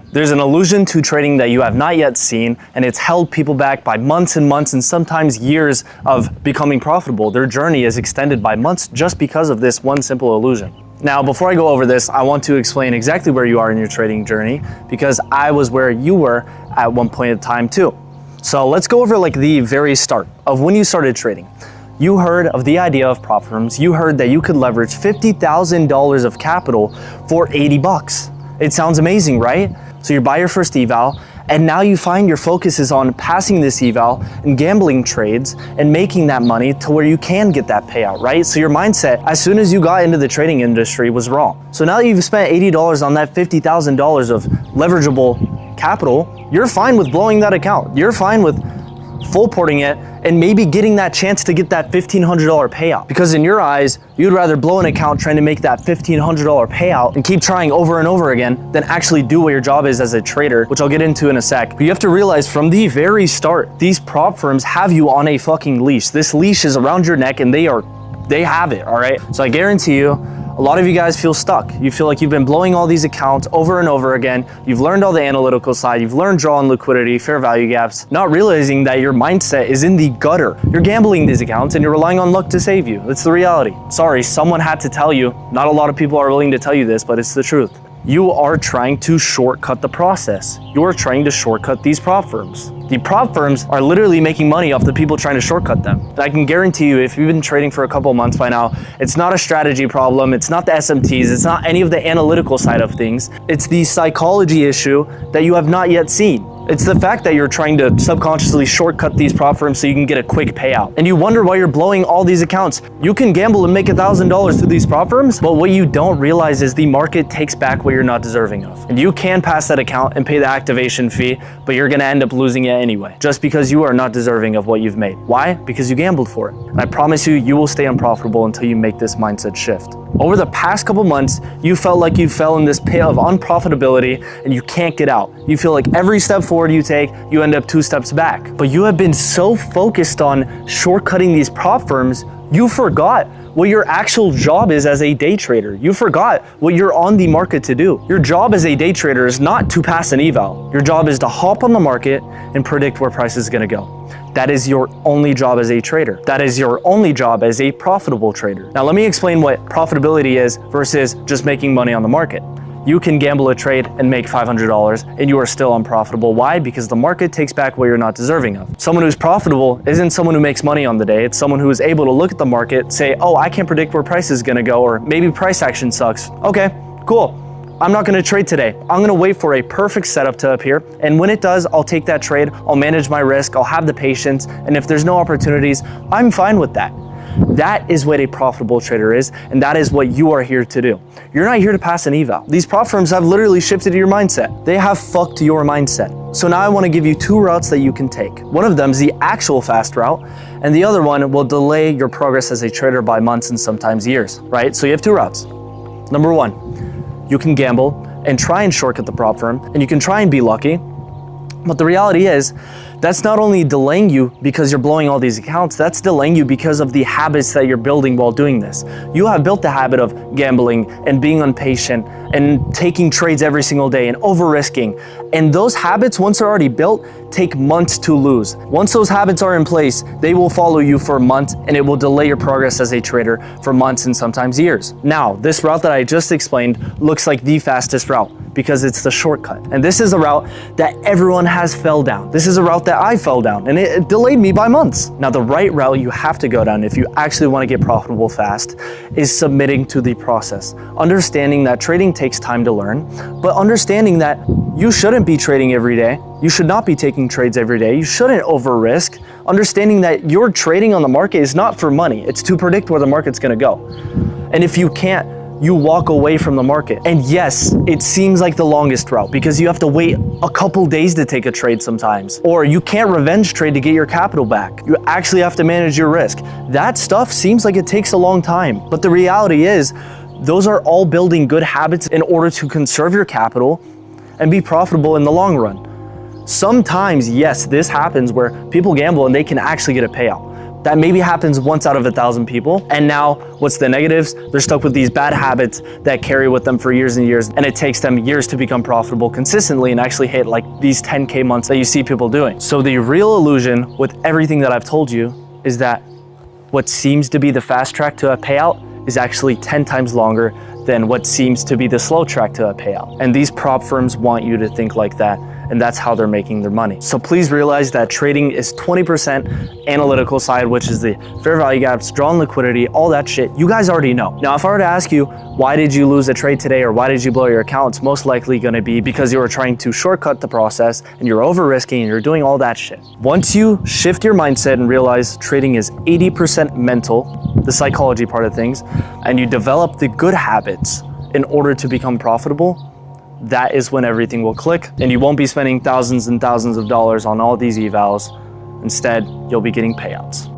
There's an illusion to trading that you have not yet seen, and it's held people back by months and months and sometimes years of becoming profitable. Their journey is extended by months just because of this one simple illusion. Now, before I go over this, I want to explain exactly where you are in your trading journey, because I was where you were at one point in time too. So let's go over like the very start of when you started trading. You heard of the idea of prop firms. You heard that you could leverage $50,000 of capital for 80 bucks. It sounds amazing, right? So you buy your first eval, and now you find your focus is on passing this eval and gambling trades and making that money to where you can get that payout, right? So your mindset, as soon as you got into the trading industry, was wrong. So now that you've spent $80 on that $50,000 of leverageable capital, you're fine with blowing that account. You're fine with full porting it and maybe getting that chance to get that $1,500 payout. Because in your eyes, you'd rather blow an account trying to make that $1,500 payout and keep trying over and over again than actually do what your job is as a trader, which I'll get into in a sec. But you have to realize from the very start, these prop firms have you on a fucking leash. This leash is around your neck and they have it, all right? So I guarantee you, a lot of you guys feel stuck. You feel like you've been blowing all these accounts over and over again. You've learned all the analytical side. You've learned draw and liquidity, fair value gaps, not realizing that your mindset is in the gutter. You're gambling these accounts and you're relying on luck to save you. That's the reality. Sorry, someone had to tell you. Not a lot of people are willing to tell you this, but it's the truth. You are trying to shortcut the process. You are trying to shortcut these prop firms. The prop firms are literally making money off the people trying to shortcut them. And I can guarantee you, if you've been trading for a couple months by now, it's not a strategy problem, it's not the SMTs, it's not any of the analytical side of things. It's the psychology issue that you have not yet seen. It's the fact that you're trying to subconsciously shortcut these prop firms so you can get a quick payout. And you wonder why you're blowing all these accounts. You can gamble and make $1,000 through these prop firms, but what you don't realize is the market takes back what you're not deserving of. And you can pass that account and pay the activation fee, but you're gonna end up losing it anyway, just because you are not deserving of what you've made. Why? Because you gambled for it. And I promise you, you will stay unprofitable until you make this mindset shift. Over the past couple months, you felt like you fell in this pit of unprofitability and you can't get out. You feel like every step forward you take, you end up 2 steps back. But you have been so focused on shortcutting these prop firms, you forgot what your actual job is as a day trader. You forgot what you're on the market to do. Your job as a day trader is not to pass an eval. Your job is to hop on the market and predict where price is gonna go. That is your only job as a trader. That is your only job as a profitable trader. Now let me explain what profitability is versus just making money on the market. You can gamble a trade and make $500 and you are still unprofitable. Why? Because the market takes back what you're not deserving of. Someone who's profitable isn't someone who makes money on the day. It's someone who is able to look at the market, say, oh, I can't predict where price is gonna go, or maybe price action sucks. Okay, cool. I'm not gonna trade today. I'm gonna wait for a perfect setup to appear. And when it does, I'll take that trade. I'll manage my risk. I'll have the patience. And if there's no opportunities, I'm fine with that. That is what a profitable trader is, and that is what you are here to do. You're not here to pass an eval. These prop firms have literally shifted your mindset. They have fucked your mindset. So now I want to give you 2 routes that you can take. One of them is the actual fast route, and the other one will delay your progress as a trader by months and sometimes years, right? So you have 2 routes. Number 1, you can gamble and try and shortcut the prop firm, and you can try and be lucky. But the reality is, that's not only delaying you because you're blowing all these accounts, that's delaying you because of the habits that you're building while doing this. You have built the habit of gambling and being impatient and taking trades every single day and over-risking. And those habits, once they're already built, take months to lose. Once those habits are in place, they will follow you for months and it will delay your progress as a trader for months and sometimes years. Now, this route that I just explained looks like the fastest route because it's the shortcut. And this is a route that everyone has fell down. This is a route that I fell down and it delayed me by months. Now, the right route you have to go down if you actually want to get profitable fast is submitting to the process. Understanding that trading takes time to learn, but understanding that you shouldn't be trading every day. You should not be taking trades every day. You shouldn't over risk. Understanding that your trading on the market is not for money. It's to predict where the market's gonna go. And if you can't, you walk away from the market. And yes, it seems like the longest route because you have to wait a couple days to take a trade sometimes. Or you can't revenge trade to get your capital back. You actually have to manage your risk. That stuff seems like it takes a long time. But the reality is, those are all building good habits in order to conserve your capital and be profitable in the long run. Sometimes, yes, this happens where people gamble and they can actually get a payout. That maybe happens once out of 1,000 people. And now what's the negatives? They're stuck with these bad habits that carry with them for years and years. And it takes them years to become profitable consistently and actually hit like these 10K months that you see people doing. So the real illusion with everything that I've told you is that what seems to be the fast track to a payout is actually 10 times longer than what seems to be the slow track to a payout. And these prop firms want you to think like that, and that's how they're making their money. So please realize that trading is 20% analytical side, which is the fair value gaps, drawn liquidity, all that shit. You guys already know. Now, if I were to ask you, why did you lose a trade today or why did you blow your account? It's most likely gonna be because you were trying to shortcut the process and you're over risking and you're doing all that shit. Once you shift your mindset and realize trading is 80% mental, the psychology part of things, and you develop the good habits in order to become profitable, that is when everything will click and you won't be spending thousands and thousands of dollars on all these evals. Instead, you'll be getting payouts.